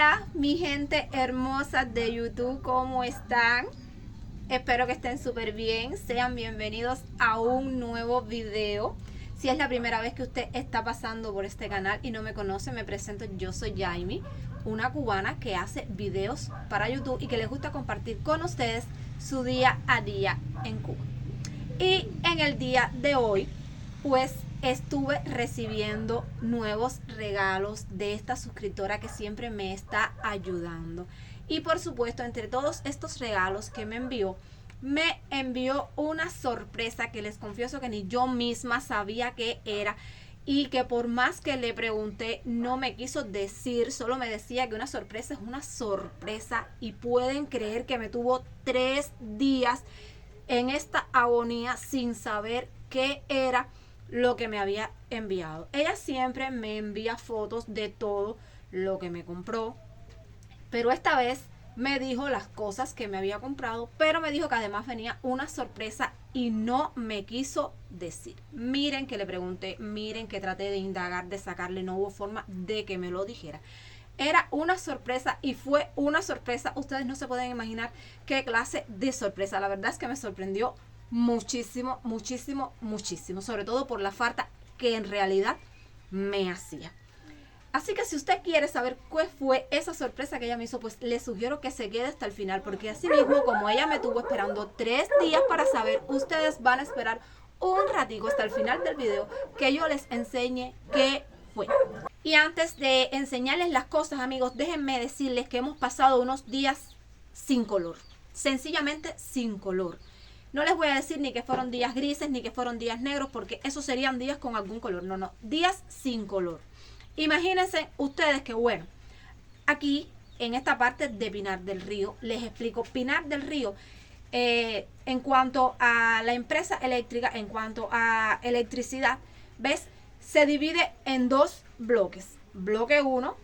Hola, mi gente hermosa de YouTube, ¿cómo están? Espero que estén súper bien. Sean bienvenidos a un nuevo video. Si es la primera vez que usted está pasando por este canal y no me conoce, me presento. Yo soy Jaime, una cubana que hace videos para YouTube y que les gusta compartir con ustedes su día a día en Cuba. Y en el día de hoy, pues estuve recibiendo nuevos regalos de esta suscriptora que siempre me está ayudando. Y por supuesto, entre todos estos regalos que me envió una sorpresa que les confieso que ni yo misma sabía qué era. Y que por más que le pregunté, no me quiso decir, solo me decía que una sorpresa es una sorpresa. Y pueden creer que me tuvo 3 días en esta agonía sin saber qué era lo que me había enviado. Ella siempre me envía fotos de todo lo que me compró, pero esta vez me dijo las cosas que me había comprado, pero me dijo que además venía una sorpresa y no me quiso decir. Miren que le pregunté, miren que traté de indagar, de sacarle, no hubo forma de que me lo dijera. Era una sorpresa y fue una sorpresa. Ustedes no se pueden imaginar qué clase de sorpresa. La verdad es que me sorprendió muchísimo, muchísimo, muchísimo. Sobre todo por la falta que en realidad me hacía. Así que si usted quiere saber cuál fue esa sorpresa que ella me hizo, pues le sugiero que se quede hasta el final. Porque así mismo, como ella me tuvo esperando 3 días para saber, ustedes van a esperar un ratico hasta el final del video que yo les enseñe qué fue. Y antes de enseñarles las cosas, amigos, déjenme decirles que hemos pasado unos días sin color. Sencillamente sin color. No les voy a decir ni que fueron días grises, ni que fueron días negros, porque esos serían días con algún color. No, no, días sin color. Imagínense ustedes que, bueno, aquí en esta parte de Pinar del Río, les explico. Pinar del Río, en cuanto a la empresa eléctrica, en cuanto a electricidad, ¿ves? Se divide en 2 bloques. Bloque 1,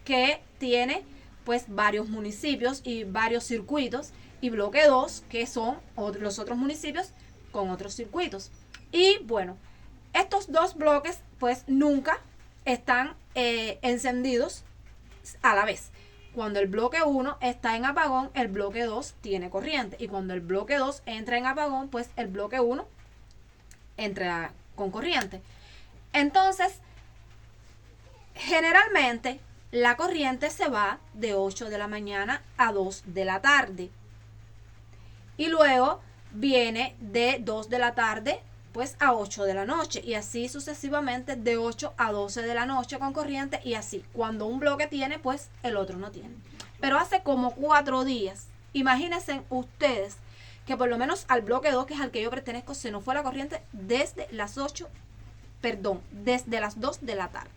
que tiene pues varios municipios y varios circuitos, y bloque 2, que son los otros municipios con otros circuitos. Y bueno, estos 2 bloques pues nunca están encendidos a la vez. Cuando el bloque 1 está en apagón, el bloque 2 tiene corriente, y cuando el bloque 2 entra en apagón, pues el bloque 1 entra con corriente. Entonces, generalmente la corriente se va de 8 de la mañana a 2 de la tarde. Y luego viene de 2 de la tarde pues a 8 de la noche. Y así sucesivamente de 8 a 12 de la noche con corriente. Y así, cuando un bloque tiene, pues el otro no tiene. Pero hace como 4 días, imagínense ustedes que por lo menos al bloque 2, que es al que yo pertenezco, se nos fue la corriente desde las 2 de la tarde.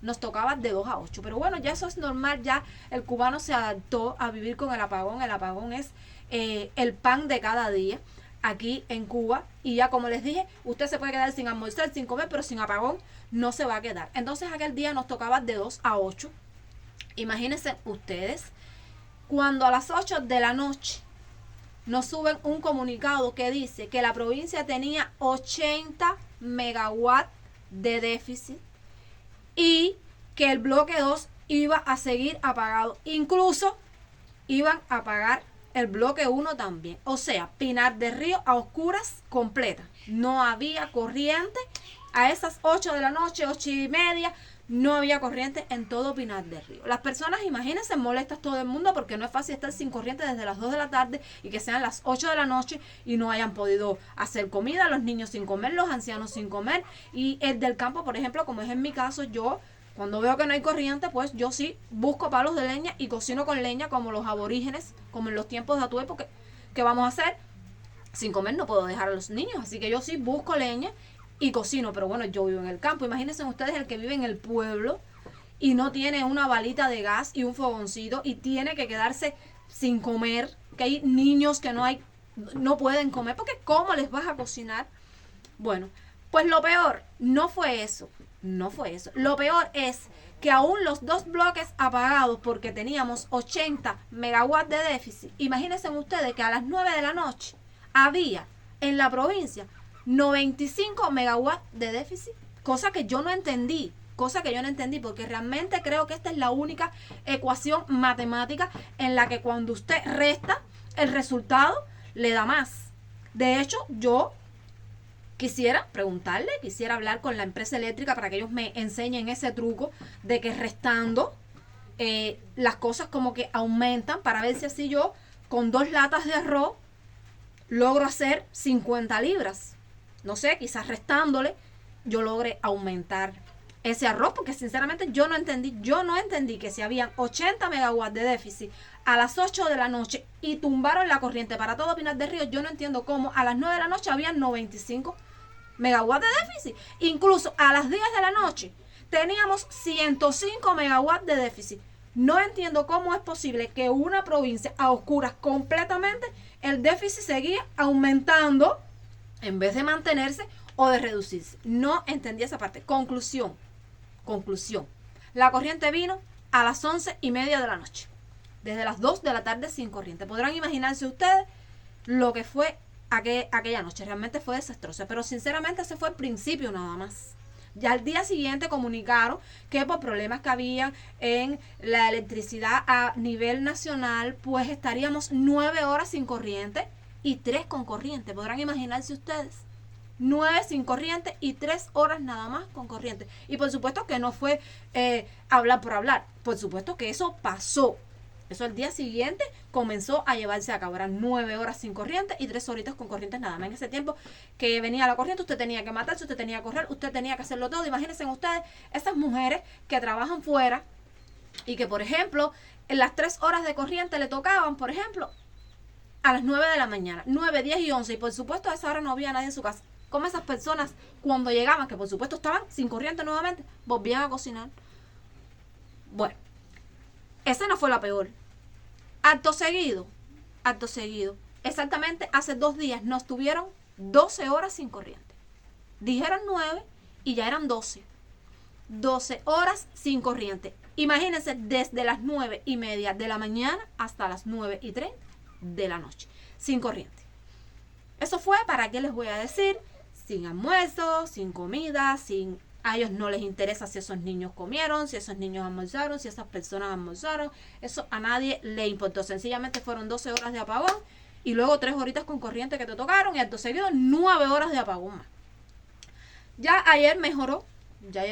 Nos tocaba de 2 a 8. Pero bueno, ya eso es normal. Ya el cubano se adaptó a vivir con el apagón. El apagón es el pan de cada día aquí en Cuba. Y ya, como les dije, usted se puede quedar sin almorzar, sin comer, pero sin apagón no se va a quedar. Entonces aquel día nos tocaba de 2 a 8. Imagínense ustedes, cuando a las 8 de la noche nos suben un comunicado que dice que la provincia tenía 80 megawatts de déficit y que el bloque 2 iba a seguir apagado. Incluso iban a apagar el bloque 1 también. O sea, Pinar del Río a oscuras completa. No había corriente a esas 8 de la noche, 8:30. No había corriente en todo Pinar del Río. Las personas, imagínense, molestas todo el mundo, porque no es fácil estar sin corriente desde las 2 de la tarde y que sean las 8 de la noche y no hayan podido hacer comida, los niños sin comer, los ancianos sin comer. Y el del campo, por ejemplo, como es en mi caso, yo cuando veo que no hay corriente, pues yo sí busco palos de leña y cocino con leña como los aborígenes, como en los tiempos de Atué, porque ¿qué vamos a hacer? Sin comer no puedo dejar a los niños, así que yo sí busco leña y cocino. Pero bueno, yo vivo en el campo. Imagínense ustedes el que vive en el pueblo y no tiene una balita de gas y un fogoncito y tiene que quedarse sin comer, que hay niños que no pueden comer, porque ¿cómo les vas a cocinar? Bueno, pues lo peor no fue eso. Lo peor es que aún los 2 bloques apagados, porque teníamos 80 megawatts de déficit, imagínense ustedes que a las 9 de la noche había en la provincia 95 megawatts de déficit, cosa que yo no entendí. cosa que yo no entendí, porque realmente creo que esta es la única ecuación matemática en la que cuando usted resta, el resultado le da más. De hecho, yo quisiera preguntarle, quisiera hablar con la empresa eléctrica para que ellos me enseñen ese truco de que restando las cosas como que aumentan, para ver si así yo con 2 latas de arroz logro hacer 50 libras. No sé, quizás restándole yo logre aumentar ese arroz, porque sinceramente yo no entendí que si habían 80 megawatts de déficit a las 8 de la noche y tumbaron la corriente para todo Pinar del Río, yo no entiendo cómo a las 9 de la noche habían 95 megawatts de déficit. Incluso a las 10 de la noche teníamos 105 megawatts de déficit. No entiendo cómo es posible que una provincia a oscuras completamente el déficit seguía aumentando en vez de mantenerse o de reducirse. No entendí esa parte. Conclusión. La corriente vino a las 11:30 de la noche. Desde las 2 de la tarde sin corriente. Podrán imaginarse ustedes lo que fue aquella noche. Realmente fue desastrosa. Pero sinceramente ese fue el principio nada más. Ya al día siguiente comunicaron que por problemas que había en la electricidad a nivel nacional, pues estaríamos 9 horas sin corriente y 3 con corriente. Podrán imaginarse ustedes. 9 sin corriente y 3 horas nada más con corriente. Y por supuesto que no fue hablar por hablar. Por supuesto que eso pasó. Eso al día siguiente comenzó a llevarse a cabo. Eran 9 horas sin corriente y 3 horitas con corrientes nada más. En ese tiempo que venía la corriente, usted tenía que matarse, usted tenía que correr, usted tenía que hacerlo todo. Imagínense ustedes esas mujeres que trabajan fuera y que, por ejemplo, en las 3 horas de corriente le tocaban, por ejemplo, a las 9 de la mañana, 9, 10 y 11. Y por supuesto a esa hora no había nadie en su casa. Como esas personas cuando llegaban, que por supuesto estaban sin corriente nuevamente, volvían a cocinar. Bueno, esa no fue la peor. Acto seguido, exactamente hace 2 días nos tuvieron 12 horas sin corriente. Dijeron 9 y ya eran 12. 12 horas sin corriente. Imagínense desde las 9:30 de la mañana hasta las 9:30 de la noche. Sin corriente. Eso fue, ¿para qué les voy a decir? Sin almuerzo, sin comida, a ellos no les interesa si esos niños comieron, si esos niños almorzaron, si esas personas almorzaron. Eso a nadie le importó. Sencillamente fueron 12 horas de apagón y luego 3 horitas con corriente que te tocaron y acto seguido 9 horas de apagón más. Ya ayer mejoró. Ya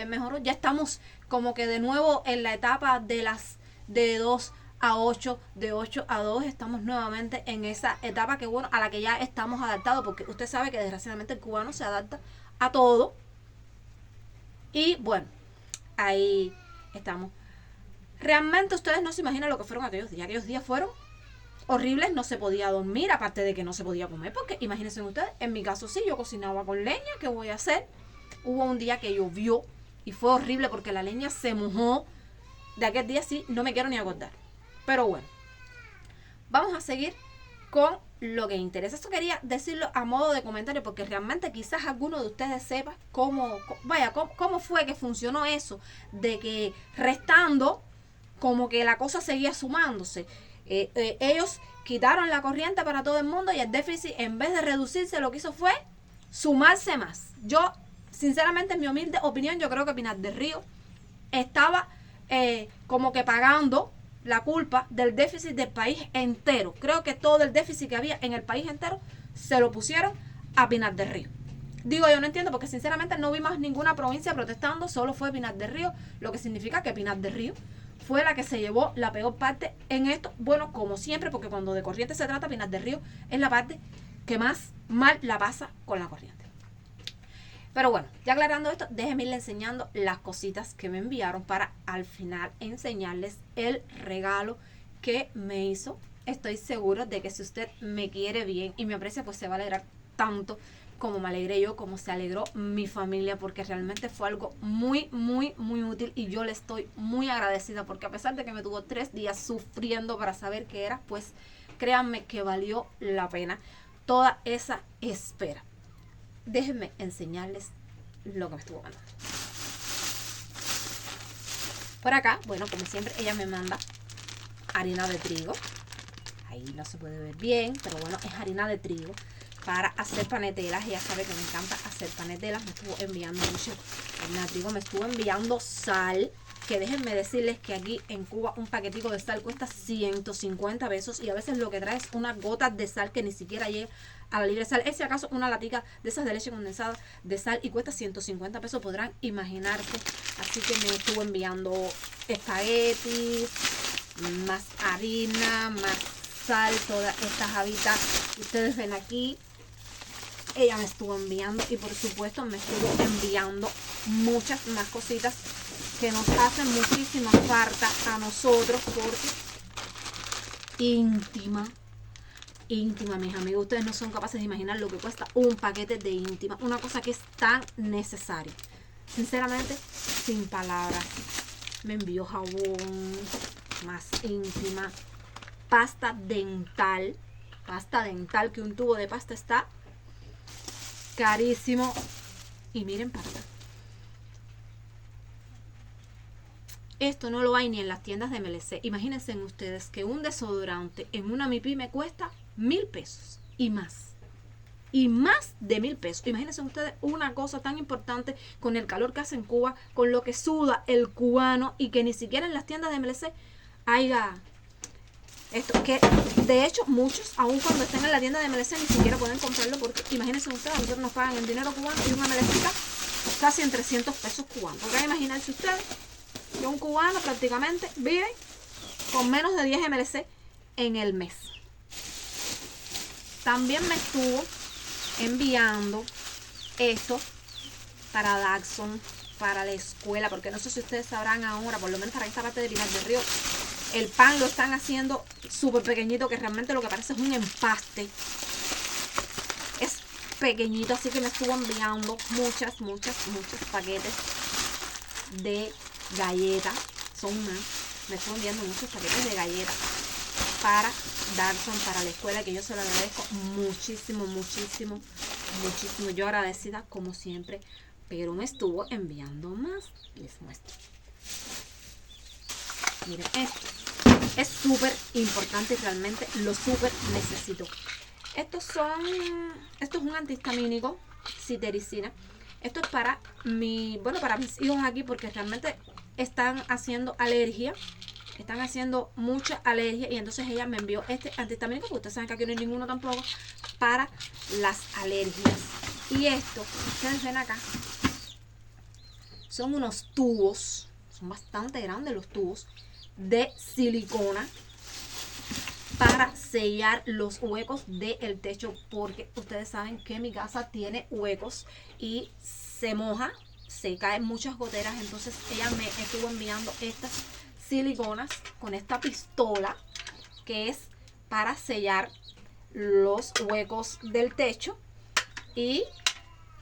estamos como que de nuevo en la etapa de 2 a 8, de 8 a 2. Estamos nuevamente en esa etapa que bueno, a la que ya estamos adaptados, porque usted sabe que desgraciadamente el cubano se adapta a todo. Y bueno, ahí estamos. Realmente ustedes no se imaginan lo que fueron aquellos días. Aquellos días fueron horribles, no se podía dormir, aparte de que no se podía comer, porque imagínense ustedes, en mi caso sí, yo cocinaba con leña, ¿qué voy a hacer? Hubo un día que llovió y fue horrible porque la leña se mojó. De aquel día sí, no me quiero ni acordar. Pero bueno, vamos a seguir con lo que interesa. Esto quería decirlo a modo de comentario porque realmente quizás alguno de ustedes sepa cómo fue que funcionó eso de que restando como que la cosa seguía sumándose. Ellos quitaron la corriente para todo el mundo y el déficit, en vez de reducirse, lo que hizo fue sumarse más. Yo, sinceramente, en mi humilde opinión, yo creo que Pinar del Río estaba como que pagando la culpa del déficit del país entero. Creo que todo el déficit que había en el país entero se lo pusieron a Pinar del Río. Digo, yo no entiendo porque sinceramente no vi más ninguna provincia protestando, solo fue Pinar del Río, lo que significa que Pinar del Río fue la que se llevó la peor parte en esto. Bueno, como siempre, porque cuando de corriente se trata, Pinar del Río es la parte que más mal la pasa con la corriente. Pero bueno, ya aclarando esto, déjenme irle enseñando las cositas que me enviaron para al final enseñarles el regalo que me hizo. Estoy segura de que si usted me quiere bien y me aprecia, pues se va a alegrar tanto como me alegré yo, como se alegró mi familia, porque realmente fue algo muy, muy, muy útil y yo le estoy muy agradecida porque a pesar de que me tuvo 3 días sufriendo para saber qué era, pues créanme que valió la pena toda esa espera. Déjenme enseñarles lo que me estuvo mandando. Por acá, bueno, como siempre, ella me manda harina de trigo. Ahí no se puede ver bien, pero bueno, es harina de trigo para hacer panetelas. Ella sabe que me encanta hacer panetelas. Me estuvo enviando mucho Natrico me estuvo enviando sal, que déjenme decirles que aquí en Cuba un paquetico de sal cuesta 150 pesos y a veces lo que trae es unas gotas de sal que ni siquiera llega a la libra de sal. Es si acaso una latica de esas de leche condensada de sal y cuesta 150 pesos, podrán imaginarse. Así que me estuvo enviando espaguetis, más harina, más sal, todas estas habitas que ustedes ven aquí. Ella me estuvo enviando y por supuesto me estuvo enviando muchas más cositas que nos hacen muchísima falta a nosotros porque íntima, mis amigos, ustedes no son capaces de imaginar lo que cuesta un paquete de íntima, una cosa que es tan necesaria. Sinceramente, sin palabras. Me envió jabón, más íntima, pasta dental, que un tubo de pasta está carísimo. Y miren para acá. Esto no lo hay ni en las tiendas de MLC. Imagínense ustedes que un desodorante en una MIPI me cuesta 1.000 pesos y más. Y más de 1.000 pesos. Imagínense ustedes una cosa tan importante con el calor que hace en Cuba, con lo que suda el cubano y que ni siquiera en las tiendas de MLC haya esto. Que de hecho muchos, aun cuando estén en la tienda de MLC, ni siquiera pueden comprarlo porque imagínense ustedes, a nosotros nos pagan en dinero cubano y una MLCita casi en 300 pesos cubanos. Porque imagínense ustedes que un cubano prácticamente vive con menos de 10 MLC en el mes. También me estuvo enviando esto para Daxon, para la escuela, porque no sé si ustedes sabrán ahora, por lo menos para esta parte de Pinar del Río, el pan lo están haciendo súper pequeñito, que realmente lo que parece es un empaste. Es pequeñito, así que me estuvo enviando muchos paquetes de galletas. Son más. Me estuvo enviando muchos paquetes de galletas para Daxon, para la escuela, que yo se lo agradezco muchísimo. Yo agradecida como siempre, pero me estuvo enviando más. Les muestro. Miren, esto es súper importante y realmente lo súper necesito. Esto es un antihistamínico, citericina. Esto es para para mis hijos aquí porque realmente están haciendo alergia. Están haciendo mucha alergia y entonces ella me envió este antihistamínico, porque ustedes saben que aquí no hay ninguno tampoco, para las alergias. Y esto, ustedes ven acá, son unos tubos, son bastante grandes los tubos, de silicona para sellar los huecos del techo, porque ustedes saben que mi casa tiene huecos y se moja, se caen muchas goteras. Entonces ella me estuvo enviando estas siliconas con esta pistola que es para sellar los huecos del techo y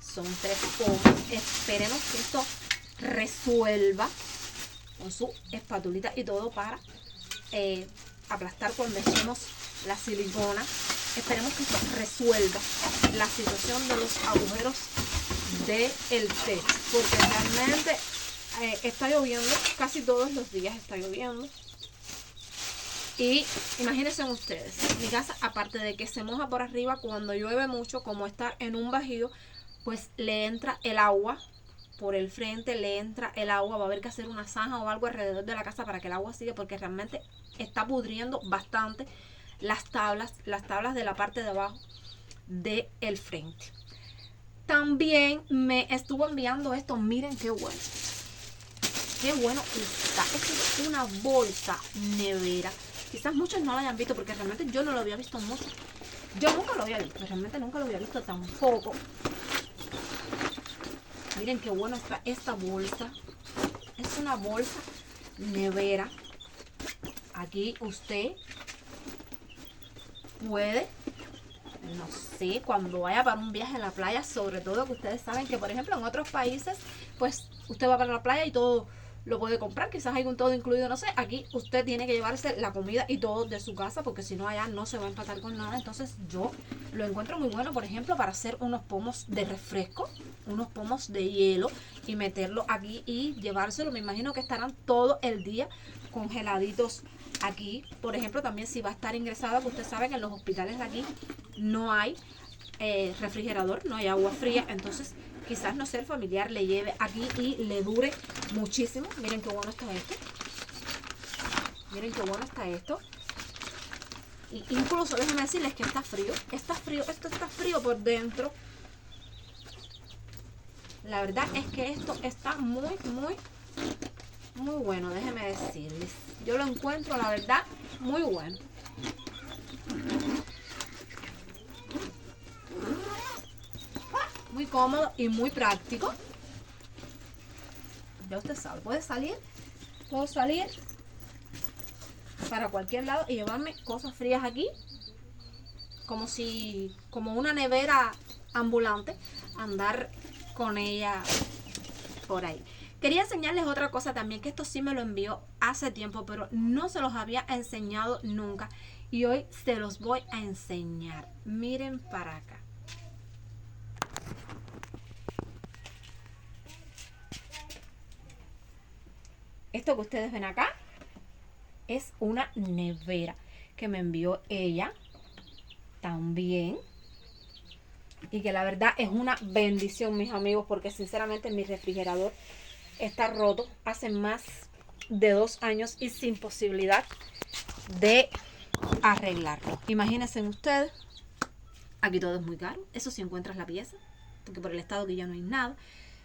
son 3 pomos. Esperemos que esto resuelva con su espatulita y todo para aplastar cuando echemos la silicona. Esperemos que esto resuelva la situación de los agujeros del techo, porque realmente está lloviendo, casi todos los días está lloviendo. Y imagínense ustedes, mi casa, aparte de que se moja por arriba cuando llueve mucho, como está en un bajío, pues le entra el agua por el frente, le entra el agua. Va a haber que hacer una zanja o algo alrededor de la casa para que el agua siga, porque realmente está pudriendo bastante las tablas de la parte de abajo del frente. También me estuvo enviando esto, miren qué bueno. Qué bueno está. Esto es una bolsa nevera. Quizás muchos no lo hayan visto porque realmente yo no lo había visto mucho. Yo nunca lo había visto, realmente nunca lo había visto tampoco. Miren qué bueno está esta bolsa. Es una bolsa nevera. Aquí usted puede, no sé, cuando vaya para un viaje a la playa, sobre todo que ustedes saben que, por ejemplo, en otros países, pues usted va para la playa y todo lo puede comprar, quizás hay un todo incluido, no sé. Aquí usted tiene que llevarse la comida y todo de su casa, porque si no allá no se va a empatar con nada. Entonces yo lo encuentro muy bueno, por ejemplo, para hacer unos pomos de refresco, unos pomos de hielo y meterlo aquí y llevárselo. Me imagino que estarán todo el día congeladitos aquí. Por ejemplo, también si va a estar ingresada, que usted sabe que en los hospitales de aquí no hay refrigerador, no hay agua fría. Entonces quizás no sea el familiar, le lleve aquí y le dure muchísimo. Miren qué bueno está esto. Miren qué bueno está esto. Y incluso déjenme decirles que está frío. Está frío, esto está frío por dentro. La verdad es que esto está muy bueno, déjenme decirles. Yo lo encuentro, la verdad, muy bueno. Muy cómodo y muy práctico. Ya usted sabe, puedo salir para cualquier lado y llevarme cosas frías aquí, como una nevera ambulante, andar con ella por ahí. Quería enseñarles otra cosa también, que esto sí me lo envió hace tiempo, pero no se los había enseñado nunca. Y hoy se los voy a enseñar. Miren para acá. Esto que ustedes ven acá es una nevera que me envió ella también. Y que la verdad es una bendición, mis amigos, porque sinceramente mi refrigerador está roto hace más de 2 años y sin posibilidad de arreglarlo. Imagínense ustedes, aquí todo es muy caro, eso si encuentras la pieza, porque por el estado que ya no hay nada.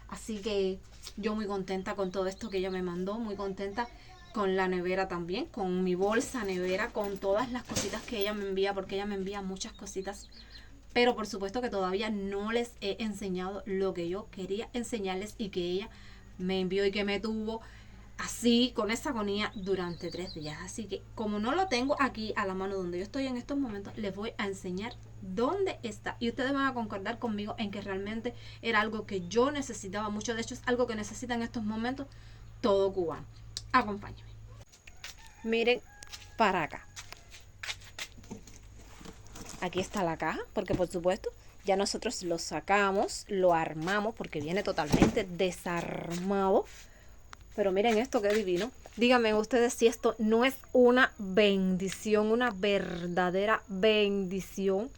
Así que yo muy contenta con todo esto que ella me mandó, muy contenta con la nevera también, con mi bolsa nevera, con todas las cositas que ella me envía, porque ella me envía muchas cositas. Pero por supuesto que todavía no les he enseñado lo que yo quería enseñarles y que ella me envió y que me tuvo así, con esa agonía, durante 3 días. Así que como no lo tengo aquí a la mano donde yo estoy en estos momentos, les voy a enseñar dónde está. Y ustedes van a concordar conmigo en que realmente era algo que yo necesitaba mucho. De hecho, es algo que necesita en estos momentos todo cubano. Acompáñenme. Miren para acá. Aquí está la caja, porque por supuesto ya nosotros lo sacamos, lo armamos, porque viene totalmente desarmado. Pero miren esto, qué divino. Díganme ustedes si esto no es una bendición, una verdadera bendición.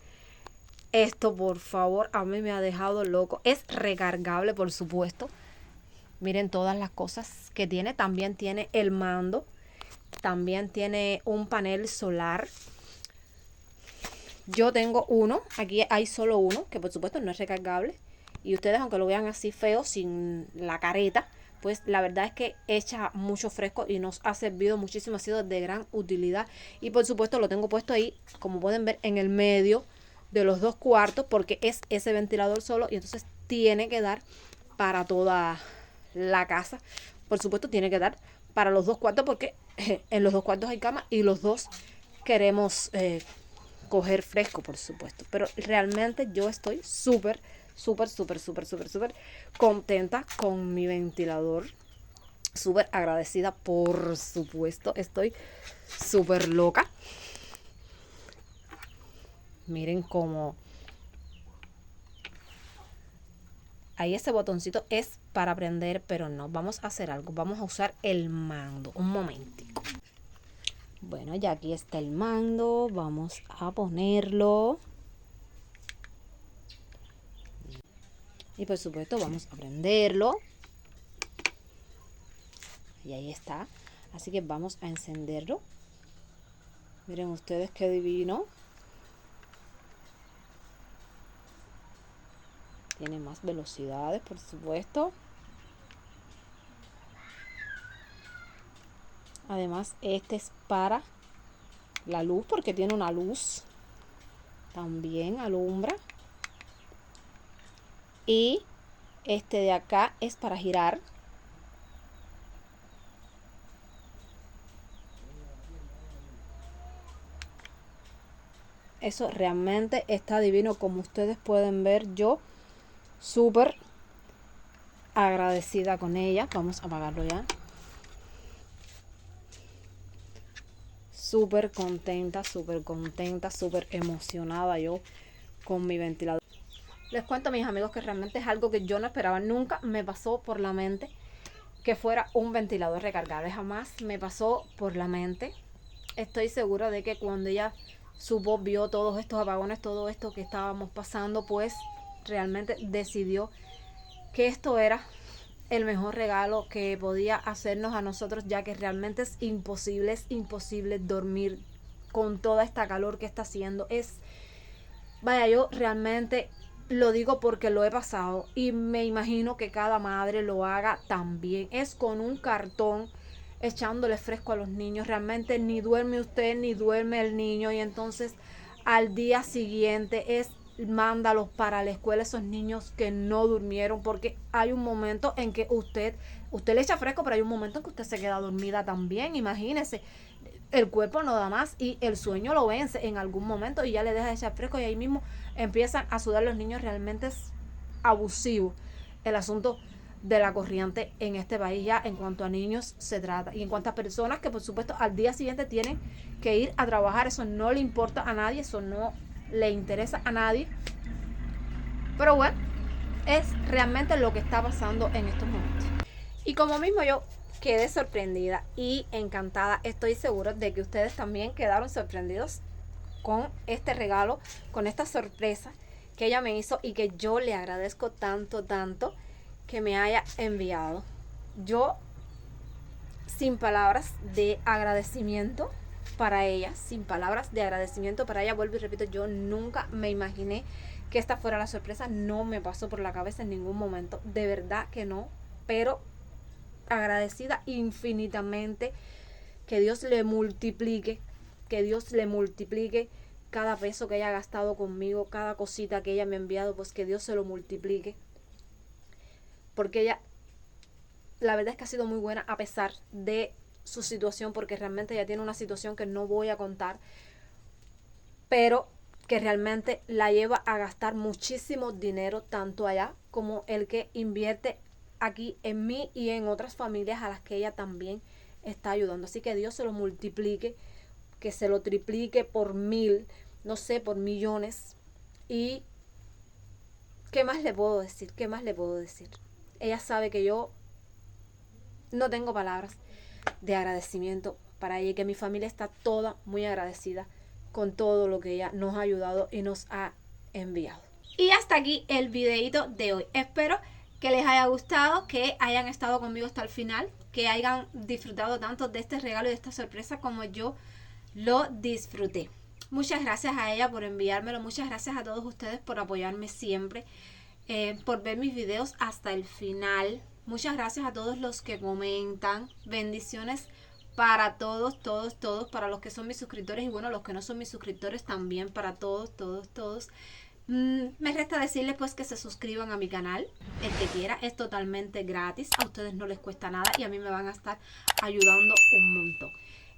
Esto, por favor, a mí me ha dejado loco. Es recargable, por supuesto. Miren todas las cosas que tiene. También tiene el mando. También tiene un panel solar. Yo tengo uno, aquí hay solo uno, que por supuesto no es recargable. Y ustedes, aunque lo vean así feo, sin la careta, pues la verdad es que echa mucho fresco y nos ha servido muchísimo, ha sido de gran utilidad. Y por supuesto lo tengo puesto ahí, como pueden ver, en el medio de los 2 cuartos, porque es ese ventilador solo y entonces tiene que dar para toda la casa. Por supuesto tiene que dar para los 2 cuartos, porque en los 2 cuartos hay cama y los 2 queremos coger fresco, por supuesto. Pero realmente yo estoy súper contenta con mi ventilador. Súper agradecida, por supuesto. Estoy súper loca. Miren cómo ahí ese botoncito es para prender, pero no. Vamos a hacer algo. Vamos a usar el mando. Un momentico. Bueno, ya aquí está el mando. Vamos a ponerlo. Y por supuesto vamos a prenderlo. Y ahí está. Así que vamos a encenderlo. Miren ustedes qué divino. Tiene más velocidades, por supuesto. Además, este es para la luz, porque tiene una luz. También alumbra. Y este de acá es para girar. Eso realmente está divino, como ustedes pueden ver. Yo súper agradecida con ella. Vamos a apagarlo ya. Súper contenta, súper emocionada yo con mi ventilador. Les cuento, mis amigos, que realmente es algo que yo no esperaba. Nunca me pasó por la mente que fuera un ventilador recargable. Jamás me pasó por la mente. Estoy segura de que cuando ella supo, vio todos estos apagones, todo esto que estábamos pasando, pues realmente decidió que esto era el mejor regalo que podía hacernos a nosotros, ya que realmente es imposible dormir con toda esta calor que está haciendo. Vaya, yo realmente lo digo porque lo he pasado y me imagino que cada madre lo haga también. Es con un cartón echándole fresco a los niños. Realmente ni duerme usted ni duerme el niño, y entonces al día siguiente mándalos para la escuela esos niños que no durmieron, porque hay un momento en que usted le echa fresco, pero hay un momento en que usted se queda dormida también. Imagínese, el cuerpo no da más y el sueño lo vence en algún momento y ya le deja de echar fresco y ahí mismo empiezan a sudar los niños. Realmente es abusivo el asunto de la corriente en este país ya en cuanto a niños se trata, y en cuanto a personas que por supuesto al día siguiente tienen que ir a trabajar. Eso no le importa a nadie, eso no le interesa a nadie, pero bueno, es realmente lo que está pasando en estos momentos. Y como mismo yo quedé sorprendida y encantada, estoy segura de que ustedes también quedaron sorprendidos con este regalo, con esta sorpresa que ella me hizo y que yo le agradezco tanto que me haya enviado. Yo, sin palabras de agradecimiento para ella, vuelvo y repito, yo nunca me imaginé que esta fuera la sorpresa, no me pasó por la cabeza en ningún momento, de verdad que no, pero agradecida infinitamente. Que Dios le multiplique cada peso que ella ha gastado conmigo, cada cosita que ella me ha enviado, pues que Dios se lo multiplique, porque ella, la verdad es que ha sido muy buena a pesar de su situación, porque realmente ella tiene una situación que no voy a contar, pero que realmente la lleva a gastar muchísimo dinero, tanto allá como el que invierte aquí en mí y en otras familias a las que ella también está ayudando. Así que Dios se lo multiplique, que se lo triplique por 1000, no sé, por millones. Y ¿qué más le puedo decir? Ella sabe que yo no tengo palabras de agradecimiento para ella, y que mi familia está toda muy agradecida con todo lo que ella nos ha ayudado y nos ha enviado. Y hasta aquí el videito de hoy. Espero que les haya gustado, que hayan estado conmigo hasta el final, que hayan disfrutado tanto de este regalo y de esta sorpresa como yo lo disfruté. Muchas gracias a ella por enviármelo, muchas gracias a todos ustedes por apoyarme siempre, por ver mis videos hasta el final. Muchas gracias a todos los que comentan. Bendiciones para todos, para los que son mis suscriptores y bueno, los que no son mis suscriptores también, para todos. Me resta decirles pues que se suscriban a mi canal, el que quiera, es totalmente gratis, a ustedes no les cuesta nada y a mí me van a estar ayudando un montón.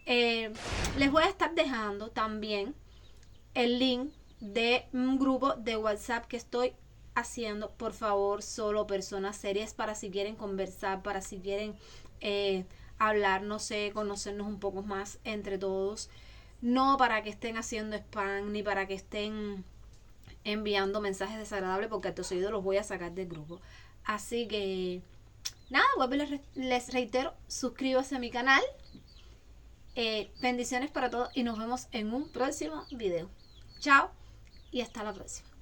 Les voy a estar dejando también el link de un grupo de WhatsApp que estoy haciendo, por favor, solo personas serias, para si quieren conversar, para si quieren hablar, no sé, conocernos un poco más entre todos, no para que estén haciendo spam ni para que estén enviando mensajes desagradables, porque a tus oídos los voy a sacar del grupo. Así que nada, vuelvo y les reitero, suscríbase a mi canal. Bendiciones para todos y nos vemos en un próximo video. Chao y hasta la próxima.